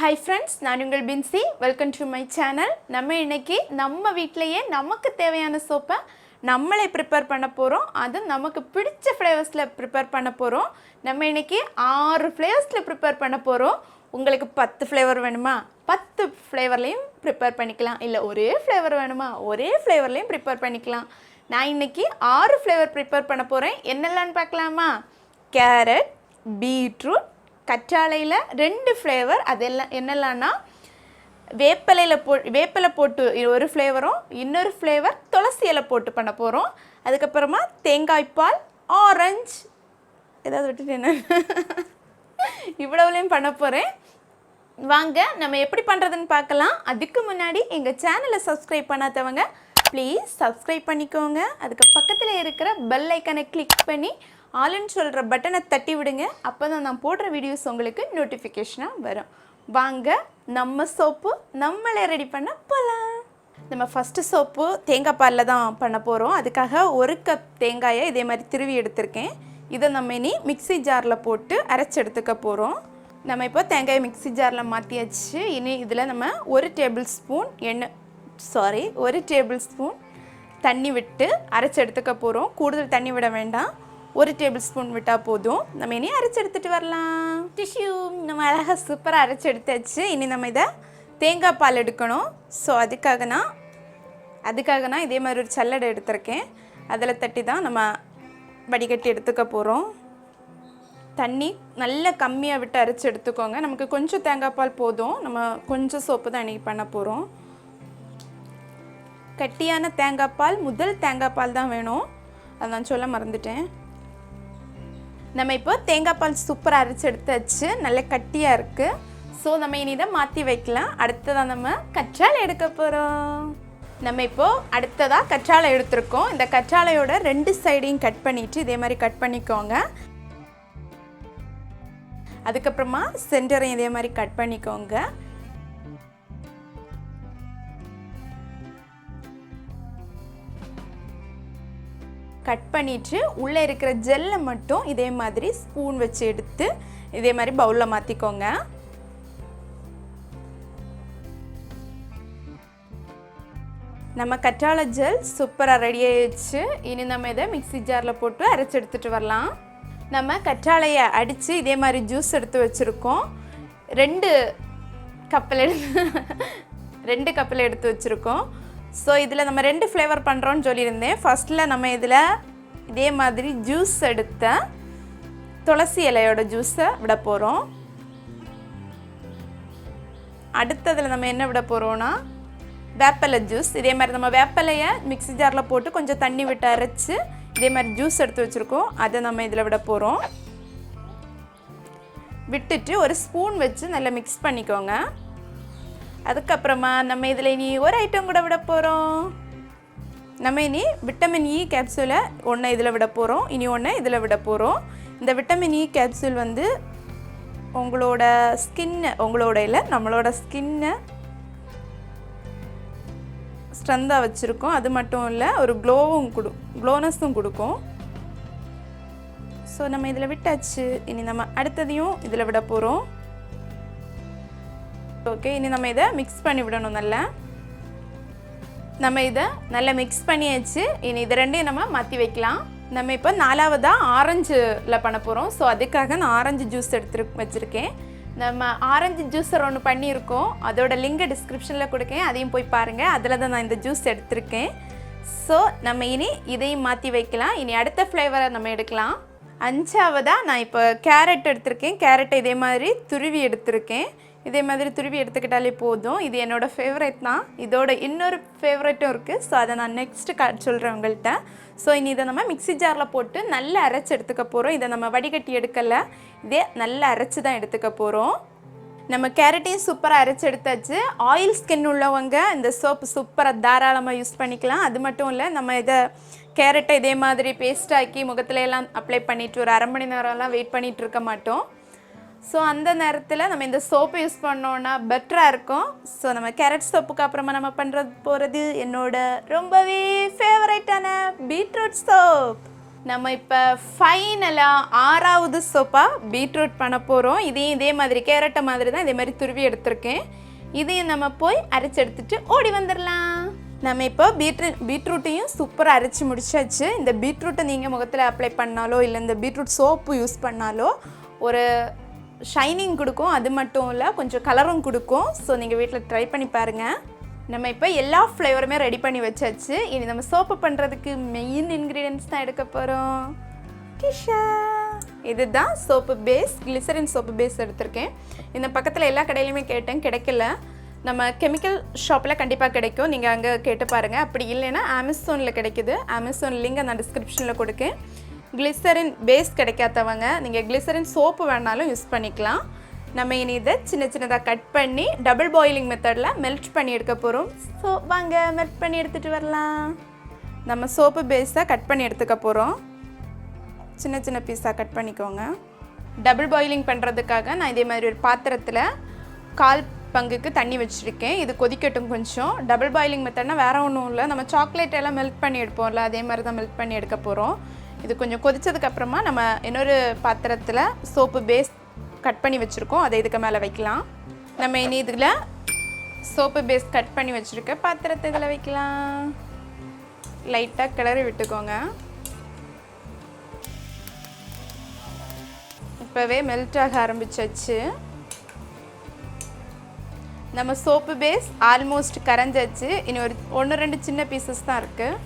Hi friends, நான் உங்கள் பின்சி. Welcome to my channel. நம்ம இன்னைக்கு நம்ம வீட்லயே நமக்கு தேவையான சோப்பை நம்மளே ப்ரிப்பேர் பண்ண போகிறோம். அது நமக்கு பிடிச்ச ஃப்ளேவர்ஸில் ப்ரிப்பேர் பண்ண போகிறோம். நம்ம இன்னைக்கு 6 ஃப்ளேவர்ஸில் ப்ரிப்பேர் பண்ண போகிறோம். உங்களுக்கு 10 ஃப்ளேவர் வேணுமா 10 ஃப்ளேவர்லேயும் ப்ரிப்பேர் பண்ணிக்கலாம். இல்லை ஒரே ஃப்ளேவர் வேணுமா ஒரே ஃப்ளேவர்லேயும் ப்ரிப்பேர் பண்ணிக்கலாம். நான் இன்னைக்கு 6 ஃப்ளேவர் ப்ரிப்பேர் பண்ண போகிறேன். என்னெல்லாம்னு பார்க்கலாமா? கேரட், பீட்ரூட், கற்றாழையில் 2 ஃப்ளேவர். அதெல்லாம் என்னெல்லாம்னா வேப்பிலை போட்டு ஒரு ஃப்ளேவரும், இன்னொரு ஃப்ளேவர் துளசி இலை போட்டு பண்ண போகிறோம். அதுக்கப்புறமா தேங்காய்பால், ஆரஞ்சு, ஏதாவது விட்டுட்டு என்ன இவ்வளவுலையும் பண்ண போகிறேன். வாங்க நம்ம எப்படி பண்ணுறதுன்னு பார்க்கலாம். அதுக்கு முன்னாடி எங்கள் சேனலை சப்ஸ்கிரைப் பண்ணாதவங்க ப்ளீஸ் சப்ஸ்கிரைப் பண்ணிக்கோங்க. அதுக்கு பக்கத்தில் இருக்கிற பெல் ஐக்கனை கிளிக் பண்ணி ஆல்னு சொல்கிற பட்டனை தட்டி விடுங்க. அப்போ தான் நான் போடுற வீடியோஸ் உங்களுக்கு நோட்டிஃபிகேஷனாக வரும். வாங்க நம்ம சோப்பு நம்மளே ரெடி பண்ண போகலாம். நம்ம ஃபஸ்ட்டு சோப்பு தேங்காய் பாலில் தான் பண்ண போகிறோம். அதுக்காக 1 கப் தேங்காயை இதே மாதிரி திருவி எடுத்திருக்கேன். இதை நம்ம இனி மிக்ஸி ஜாரில் போட்டு அரைச்சி எடுத்துக்க போகிறோம். நம்ம இப்போ தேங்காயை மிக்ஸி ஜாரில் மாற்றியாச்சு. இனி இதில் நம்ம 1 டேபிள் ஸ்பூன் தண்ணி விட்டு அரைச்சி எடுத்துக்க போகிறோம். கூடுதல் தண்ணி விட வேண்டாம், 1 டேபிள் ஸ்பூன் விட்டால் போதும். நம்ம இனி அரைச்சி எடுத்துகிட்டு வரலாம். டிஷ்யூ நம்ம அழகாக சூப்பராக அரைச்சி எடுத்தாச்சு. இனி நம்ம இதை தேங்காய் பால் எடுக்கணும். ஸோ அதுக்காக நான் இதே மாதிரி ஒரு சல்லடை எடுத்திருக்கேன். அதில் தட்டி தான் நம்ம வடிகட்டி எடுத்துக்க போகிறோம். தண்ணி நல்லா கம்மியாக விட்டு அரைச்சி எடுத்துக்கோங்க. நமக்கு கொஞ்சம் தேங்காய் பால் போதும். நம்ம கொஞ்சம் சோப்பு தான் இன்றைக்கி பண்ண போகிறோம். கட்டியான தேங்காய் பால், முதல் தேங்காய் பால் தான் வேணும். அதை நான் சொல்ல மறந்துட்டேன். நம்ம இப்போ தேங்காய் பால் சூப்பராக அரைச்சி எடுத்தாச்சு. நல்ல கட்டியாக இருக்குது. ஸோ நம்ம இனி இதை மாற்றி வைக்கலாம். அடுத்ததாக நம்ம கற்றாழை எடுக்க போகிறோம். நம்ம இப்போது அடுத்ததாக கற்றாழை எடுத்துருக்கோம். இந்த கற்றாழையோட 2 சைடையும் கட் பண்ணிவிட்டு இதே மாதிரி கட் பண்ணிக்கோங்க. அதுக்கப்புறமா சென்டரையும் இதே மாதிரி கட் பண்ணிக்கோங்க. கட் பண்ணிவிட்டு உள்ளே இருக்கிற ஜெல்லை மட்டும் இதே மாதிரி ஸ்பூன் வச்சு எடுத்து இதே மாதிரி பவுலில் மாற்றிக்கோங்க. நம்ம கற்றாழை ஜெல் சூப்பராக ரெடி ஆயிடுச்சு. இனி நம்ம இதை மிக்ஸி ஜாரில் போட்டு அரைச்சி எடுத்துகிட்டு வரலாம். நம்ம கற்றாழையை அடித்து இதே மாதிரி ஜூஸ் எடுத்து வச்சுருக்கோம். 2 கப்பில் எடுத்து வச்சுருக்கோம். ஸோ இதில் நம்ம 2 ஃப்ளேவர் பண்ணுறோன்னு சொல்லியிருந்தேன். ஃபஸ்ட்டில் நம்ம இதில் இதே மாதிரி ஜூஸ் எடுத்த துளசி இலையோட ஜூஸை விட போகிறோம். அடுத்ததில் நம்ம என்ன விட போகிறோன்னா வேப்பிலை ஜூஸ். இதே மாதிரி நம்ம வேப்பிலையை மிக்ஸி ஜாரில் போட்டு கொஞ்சம் தண்ணி விட்டு அரைச்சி இதே மாதிரி ஜூஸ் எடுத்து வச்சுருக்கோம். அதை நம்ம இதில் விட போகிறோம். விட்டுட்டு ஒரு ஸ்பூன் வச்சு நல்லா மிக்ஸ் பண்ணிக்கோங்க. அதுக்கப்புறமா நம்ம இதில் இனி ஒரு ஐட்டம் கூட விட போகிறோம். நம்ம இனி விட்டமின் இ கேப்சூலை ஒன்று இதில் விட போகிறோம், இனி ஒன்று இதில் விட போகிறோம். இந்த விட்டமின் இ கேப்சூல் வந்து நம்மளோட ஸ்கின்னை ஸ்ட்ரென்த்தாக வச்சுருக்கோம். அது மட்டும் இல்லை, ஒரு க்ளோனஸும் கொடுக்கும். ஸோ நம்ம இதில் விட்டாச்சு. இனி நம்ம அடுத்ததையும் இதில் விட போகிறோம். ஓகே, இனி நம்ம இதை மிக்ஸ் பண்ணி விடணும். நம்ம இதை நல்லா மிக்ஸ் பண்ணியாச்சு. இனி இது 2ஐயும் நம்ம மாற்றி வைக்கலாம். நம்ம இப்போ 4வதாக ஆரஞ்சில் பண்ண போகிறோம். ஸோ அதுக்காக நான் ஆரஞ்சு ஜூஸ் வச்சுருக்கேன். நம்ம ஆரஞ்சு ஜூஸர் ஒன்று பண்ணியிருக்கோம். அதோட லிங்கை டிஸ்கிரிப்ஷனில் கொடுக்கேன், அதையும் போய் பாருங்கள். அதில் தான் நான் இந்த ஜூஸ் எடுத்திருக்கேன். ஸோ நம்ம இனி இதையும் மாற்றி வைக்கலாம். இனி அடுத்த ஃப்ளேவரை நம்ம எடுக்கலாம். 5வதாக நான் இப்போ கேரட் எடுத்திருக்கேன். கேரட்டை இதே மாதிரி துருவி எடுத்திருக்கேன். இதே மாதிரி துருவி எடுத்துக்கிட்டாலே போதும். இது என்னோடய ஃபேவரட் தான். இதோட இன்னொரு ஃபேவரட்டும் இருக்குது. ஸோ அதை நான் நெக்ஸ்ட்டு சொல்கிறேன் உங்கள்கிட்ட. ஸோ இனி இதை நம்ம மிக்ஸி ஜாரில் போட்டு நல்லா அரைச்சி எடுத்துக்க போகிறோம். இதை நம்ம வடிகட்டி எடுக்கலை, இதே நல்லா அரைச்சி தான் எடுத்துக்க போகிறோம். நம்ம கேரட்டையும் சூப்பராக அரைச்சி எடுத்தாச்சு. ஆயில் ஸ்கின் உள்ளவங்க இந்த சோப்பு சூப்பராக தாராளமாக யூஸ் பண்ணிக்கலாம். அது மட்டும் இல்லை, நம்ம இதை கேரட்டை இதே மாதிரி பேஸ்டாக்கி முகத்துல எல்லாம் அப்ளை பண்ணிவிட்டு ஒரு 1/2 மணி நேரம்லாம் வெயிட் பண்ணிகிட்டு இருக்க மாட்டோம். ஸோ அந்த நேரத்தில் நம்ம இந்த சோப்பை யூஸ் பண்ணோன்னா பெட்டராக இருக்கும். ஸோ நம்ம கேரட் சோப்புக்கு அப்புறமா நம்ம போகிறது என்னோட ரொம்பவே ஃபேவரட்டான பீட்ரூட் சோப். நம்ம இப்போ ஃபைனலாக 6வது சோப்பாக பீட்ரூட் பண்ண போகிறோம். இதையும் இதே மாதிரி கேரட்டை மாதிரி தான் இதே மாதிரி துருவி எடுத்திருக்கேன். இதையும் நம்ம போய் அரைச்சி எடுத்துகிட்டு ஓடி வந்துடலாம். நம்ம இப்போ பீட்ரூட்டையும் சூப்பராக அரைச்சி முடிச்சாச்சு. இந்த பீட்ரூட்டை நீங்கள் முகத்தில் அப்ளை பண்ணாலோ இல்லை இந்த பீட்ரூட் சோப்பு யூஸ் பண்ணாலோ ஒரு ஷைனிங் கொடுக்கும். அது மட்டும் இல்லை கொஞ்சம் கலரும் கொடுக்கும். ஸோ நீங்கள் வீட்டில் ட்ரை பண்ணி பாருங்கள். நம்ம இப்போ எல்லா ஃப்ளேவருமே ரெடி பண்ணி வச்சாச்சு. இனி நம்ம சோப்பு பண்ணுறதுக்கு மெயின் இன்க்ரீடியன்ட்ஸ் தான் எடுக்க போகிறோம். கிஷா இதுதான் soap base, glycerin soap base எடுத்திருக்கேன். இந்த பக்கத்தில் எல்லா கடையிலையுமே கேட்டேன், கிடைக்கல. நம்ம கெமிக்கல் ஷாப்பில் கண்டிப்பாக கிடைக்கும், நீங்கள் அங்கே கேட்டு பாருங்கள். அப்படி இல்லைன்னா அமேசானில் கிடைக்குது. அமேசான் லிங்க் நான் டிஸ்கிரிப்ஷனில் கொடுக்கேன். கிளிசரின் பேஸ் கிடைக்காதவங்க நீங்கள் கிளிசரின் சோப்பு வேணாலும் யூஸ் பண்ணிக்கலாம். நம்ம இனி இதை சின்ன சின்னதாக கட் பண்ணி டபுள் பாயிலிங் மெத்தடில் மெல்ட் பண்ணி எடுக்க போகிறோம். ஸோ வாங்க மெல்ட் பண்ணி எடுத்துகிட்டு வரலாம். நம்ம சோப்பு பேஸை கட் பண்ணி எடுத்துக்க போகிறோம். சின்ன சின்ன பீஸாக கட் பண்ணிக்கோங்க. டபுள் பாயிலிங் பண்ணுறதுக்காக நான் இதே மாதிரி ஒரு பாத்திரத்தில் 1/4 பங்குக்கு தண்ணி வச்சுருக்கேன். இது கொதிக்கட்டும் கொஞ்சம். டபுள் பாயிலிங் மெத்தட்னா வேறு ஒன்றும் இல்லை, நம்ம சாக்லேட் எல்லாம் மெல்ட் பண்ணி எடுப்போம்ல, அதே மாதிரி தான் மெல்ட் பண்ணி எடுக்க போகிறோம். இது கொஞ்சம் கொதித்ததுக்கப்புறமா நம்ம இன்னொரு பாத்திரத்தில் சோப்பு பேஸ் கட் பண்ணி வச்சுருக்கோம், அதை இதுக்கு மேலே வைக்கலாம். நம்ம இனி இதில் சோப்பு பேஸ் கட் பண்ணி வச்சுருக்க பாத்திரத்தை இதில் வைக்கலாம். லைட்டாக கிளறி விட்டுக்கோங்க. இப்போவே மெல்ட் ஆக ஆரம்பிச்சாச்சு. நம்ம சோப்பு பேஸ் ஆல்மோஸ்ட் கரைஞ்சாச்சு. இனி ஒரு 1-2 சின்ன பீசஸ் தான் இருக்குது.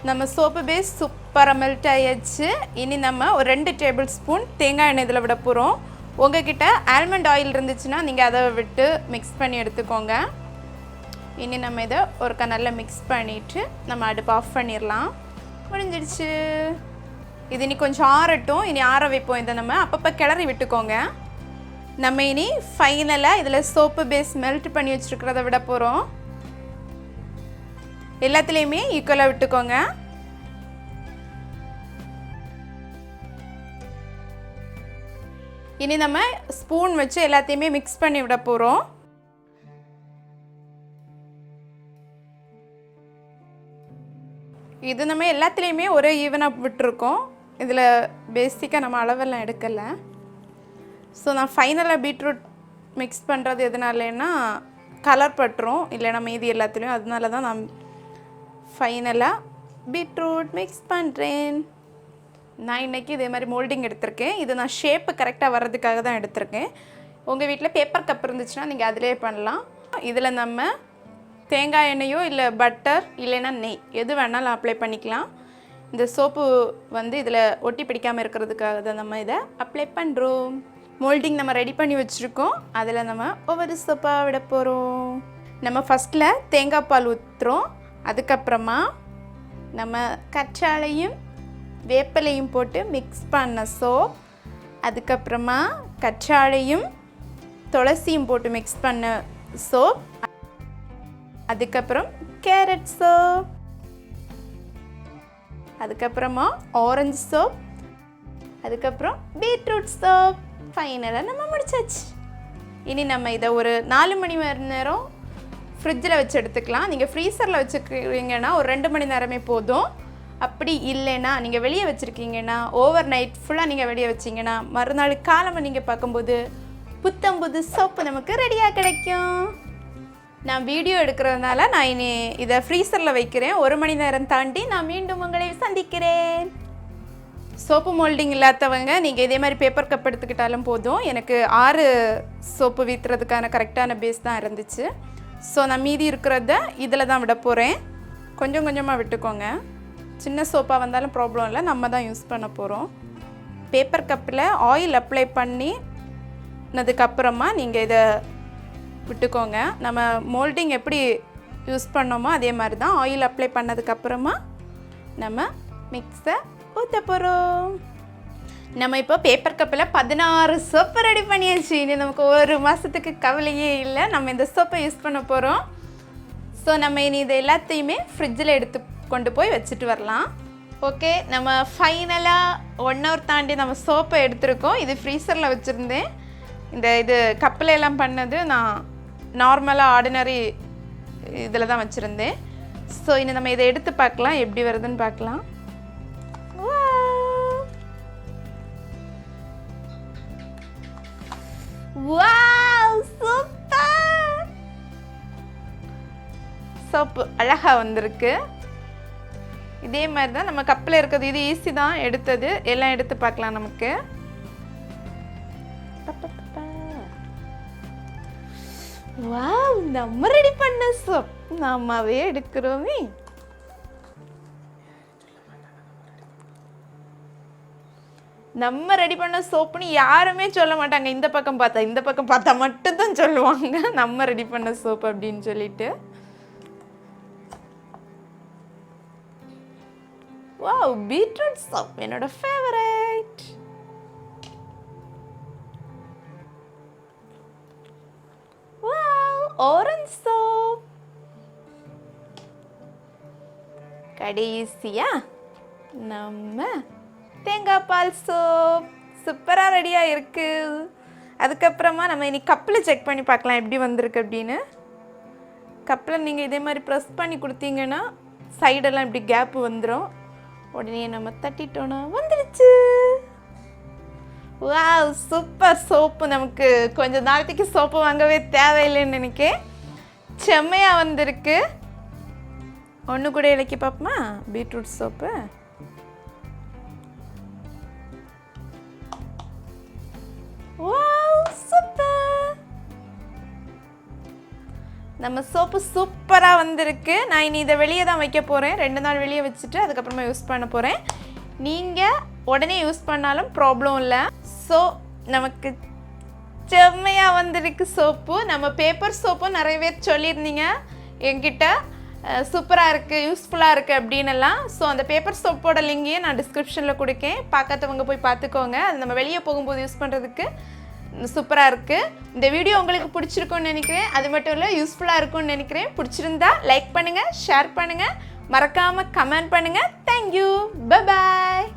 நம்ம சோப்பு பேஸ் சூப்பராக மெல்ட் ஆயாச்சு. இனி நம்ம ஒரு 2 டேபிள் ஸ்பூன் தேங்காய் எண்ணெய் இதில் விட போகிறோம். உங்ககிட்ட ஆல்மண்ட் ஆயில் இருந்துச்சுன்னா நீங்கள் அதை விட்டு மிக்ஸ் பண்ணி எடுத்துக்கோங்க. இனி நம்ம இதை ஒருக்கா நல்லா மிக்ஸ் பண்ணிவிட்டு நம்ம அடுப்பு ஆஃப் பண்ணிடலாம். முடிஞ்சிடுச்சு. இது இனி கொஞ்சம் ஆறட்டும். இனி ஆற வைப்போம். இதை நம்ம அப்பப்போ கிளறி விட்டுக்கோங்க. நம்ம இனி ஃபைனலாக இதில் சோப்பு பேஸ் மெல்ட் பண்ணி வச்சுருக்கிறத விட போகிறோம். எல்லாத்துலேயுமே ஈக்குவலாக விட்டுக்கோங்க. இனி நம்ம ஸ்பூன் வச்சு எல்லாத்தையுமே மிக்ஸ் பண்ணி விட போகிறோம். இது நம்ம எல்லாத்துலேயுமே ஒரே ஈவனாக விட்டுருக்கோம். இதில் பேசிக்காக நம்ம அளவெல்லாம் எடுக்கலை. ஸோ நான் ஃபைனலாக பீட்ரூட் மிக்ஸ் பண்ணுறது எதனாலன்னா கலர் பட்டுரும் இல்லைனா மீதி எல்லாத்துலேயும். அதனால தான் நான் ஃபைனலாக பீட்ரூட் மிக்ஸ் பண்ணுறேன். நான் இன்றைக்கி இதே மாதிரி மோல்டிங் எடுத்திருக்கேன். இது நான் ஷேப்பு கரெக்டாக வர்றதுக்காக தான் எடுத்திருக்கேன். உங்கள் வீட்டில் பேப்பர் கப் இருந்துச்சுன்னா நீங்கள் அதிலே பண்ணலாம். இதில் நம்ம தேங்காய் எண்ணெயோ இல்லை பட்டர் இல்லைன்னா நெய் எது வேணாலும் அப்ளை பண்ணிக்கலாம். இந்த சோப்பு இதில் ஒட்டி பிடிக்காமல் இருக்கிறதுக்காக தான் நம்ம இதை அப்ளை பண்ணுறோம். மோல்டிங் நம்ம ரெடி பண்ணி வச்சுருக்கோம். அதில் நம்ம ஒவ்வொரு சோப்பாக விட போகிறோம். நம்ம ஃபஸ்ட்டில் தேங்காய் பால் ஊற்றுறோம். அதுக்கப்புறமா நம்ம கற்றாழையும் வேப்பிலையும் போட்டு மிக்ஸ் பண்ண சோப். அதுக்கப்புறமா கற்றாழையும் துளசியும் போட்டு மிக்ஸ் பண்ண சோப். அதுக்கப்புறம் கேரட் சோப். அதுக்கப்புறமா ஆரஞ்சு சோப். அதுக்கப்புறம் பீட்ரூட் சோப். ஃபைனலாக நம்ம முடிச்சாச்சு. இனி நம்ம இதை ஒரு 4 மணி நேரம் ஃப்ரிட்ஜில் வச்சு எடுத்துக்கலாம். நீங்கள் ஃப்ரீசரில் வச்சுக்கிறீங்கன்னா ஒரு 2 மணி நேரமே போதும். அப்படி இல்லைன்னா நீங்கள் வெளியே வச்சுருக்கீங்கன்னா ஓவர் நைட் ஃபுல்லாக நீங்கள் வெளியே வச்சிங்கன்னா மறுநாள் காலமாக நீங்கள் பார்க்கும்போது புத்தம்புது சோப்பு நமக்கு ரெடியாக கிடைக்கும். நான் வீடியோ எடுக்கிறதுனால நான் இனி இதை ஃப்ரீசரில் வைக்கிறேன். 1 மணி நேரம் தாண்டி நான் மீண்டும் உங்களை சந்திக்கிறேன். சோப்பு மோல்டிங் இல்லாதவங்க நீங்கள் இதே மாதிரி பேப்பர் கப் எடுத்துக்கிட்டாலும் போதும். எனக்கு 6 சோப்பு வீத்துறதுக்கான கரெக்டான பேஸ் தான் இருந்துச்சு. ஸோ நான் மீதி இருக்கிறத இதில் தான் விட போகிறேன். கொஞ்சம் கொஞ்சமாக விட்டுக்கோங்க. சின்ன சோப்பாக வந்தாலும் ப்ராப்ளம் இல்லை, நம்ம தான் யூஸ் பண்ண போகிறோம். பேப்பர் கப்பில் ஆயில் அப்ளை பண்ணினதுக்கப்புறமா நீங்கள் இதை விட்டுக்கோங்க. நம்ம மோல்டிங் எப்படி யூஸ் பண்ணோமோ அதே மாதிரி தான் ஆயில் அப்ளை பண்ணதுக்கப்புறமா நம்ம மிக்ஸை ஊற்ற போகிறோம். நம்ம இப்போ பேப்பர் கப்பில் 16 சோப்பு ரெடி பண்ணியாச்சு. இனி நமக்கு 1 மாதத்துக்கு கவலையே இல்லை. நம்ம இந்த சோப்பை யூஸ் பண்ண போகிறோம். ஸோ நம்ம இனி இது எல்லாத்தையுமே ஃப்ரிட்ஜில் எடுத்து கொண்டு போய் வச்சுட்டு வரலாம். ஓகே, நம்ம ஃபைனலாக 1 ஹவர் தாண்டி நம்ம சோப்பை எடுத்துருக்கோம். இது ஃப்ரீசரில் வச்சுருந்தேன். இது கப்பில் எல்லாம் பண்ணது நான் நார்மலாக ஆர்டினரி இதில் தான் வச்சுருந்தேன். ஸோ இனி நம்ம இதை எடுத்து பார்க்கலாம், எப்படி வருதுன்னு பார்க்கலாம். Wow super! சோப்பு அழகா வந்திருக்கு. இதே மாதிரி தான் நம்ம கப்பில் இருக்கிறது. இது ஈஸி தான் எடுத்தது. எல்லாம் எடுத்து பார்க்கலாம் நமக்கு. வாவ், நம்ம ரெடி பண்ண சோப் நாமவே எடுக்கிறோமே. நம்ம ரெடி பண்ண சோப்புன்னு யாருமே சொல்ல மாட்டாங்க. இந்த பக்கம் பார்த்தா மட்டும்தான் சொல்லுவாங்க நம்ம ரெடி பண்ண சோப் அப்படின்னு சொல்லிட்டு. வாவ், பீட்ரூட் சோப் என்னோட ஃபேவரட். Wow, orange soap. கடைசியா நம்ம தேங்காய் பால் சோப். சூப்பராக ரெடியாக இருக்குது. அதுக்கப்புறமா நம்ம இனி கப்பில் செக் பண்ணி பார்க்கலாம் எப்படி வந்திருக்கு அப்படின்னு. கப்பில் நீங்கள் இதே மாதிரி ப்ரெஸ் பண்ணி கொடுத்தீங்கன்னா சைடெல்லாம் இப்படி கேப்பு வந்துடும். உடனே நம்ம தட்டிட்டோன்னா வந்துடுச்சு. Wow, super soap. நமக்கு கொஞ்சம் நாளைக்கு சோப்பு வாங்கவே தேவையில்லைன்னு நினைக்கிறேன். செம்மையாக வந்திருக்கு. ஒன்று கூட இலக்கி பார்ப்போமா? Beetroot soap. Wow, super. நம்ம சோப்பு சூப்பராக வந்திருக்கு. நான் இனி இதை வெளியே தான் வைக்க போகிறேன். 2 நாள் வெளியே வச்சுட்டு அதுக்கப்புறமா யூஸ் பண்ண போகிறேன். நீங்கள் உடனே யூஸ் பண்ணாலும் ப்ராப்ளம் இல்லை. ஸோ நமக்கு செம்மையாக வந்திருக்கு சோப்பு. நம்ம பேப்பர் சோப்பும் நிறைய பேர் சொல்லியிருந்தீங்க என்கிட்ட, சூப்பராக இருக்குது, யூஸ்ஃபுல்லாக இருக்குது அப்படின்னலாம். ஸோ அந்த பேப்பர் சோப்போட லிங்கையும் நான் டிஸ்கிரிப்ஷனில் கொடுக்கேன். பார்க்காதவங்க போய் பார்த்துக்கோங்க. அது நம்ம வெளியே போகும்போது யூஸ் பண்ணுறதுக்கு சூப்பராக இருக்குது. இந்த வீடியோ உங்களுக்கு பிடிச்சிருக்குன்னு நினைக்கிறேன். அது மட்டும் இல்லை, யூஸ்ஃபுல்லாக இருக்கும்னு நினைக்கிறேன். பிடிச்சிருந்தா லைக் பண்ணுங்கள், ஷேர் பண்ணுங்கள், மறக்காமல் கமெண்ட் பண்ணுங்கள். Thank you, bye bye.